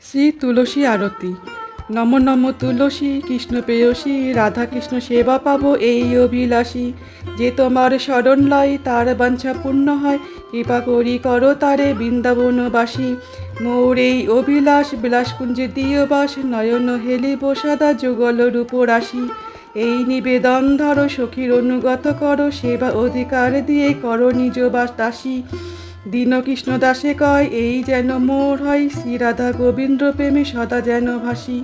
শ্রী তুলসী আরতি। নম নম তুলসী কৃষ্ণ প্রেয়সী, রাধা কৃষ্ণ সেবা পাবো এই অভিলাষী। যে তোমার শরণ লয় তার বাঞ্ছা পূর্ণ হয়, কৃপা করি করো তারে বৃন্দাবনবাসী। মোর এই অভিলাষ বিলাসকুঞ্জে দিয় বাস, নয়ন হেলিব সদা যুগল রূপরাশি। এই নিবেদন ধরো সখীর অনুগত করো, সেবা অধিকার দিয়ে করো নিজ বাস দাসী। দীনকৃষ্ণ দাসে কয় এই যেন মোর হয়, শ্রী রাধা গোবিন্দ প্রেমে সদা যেন ভাসি।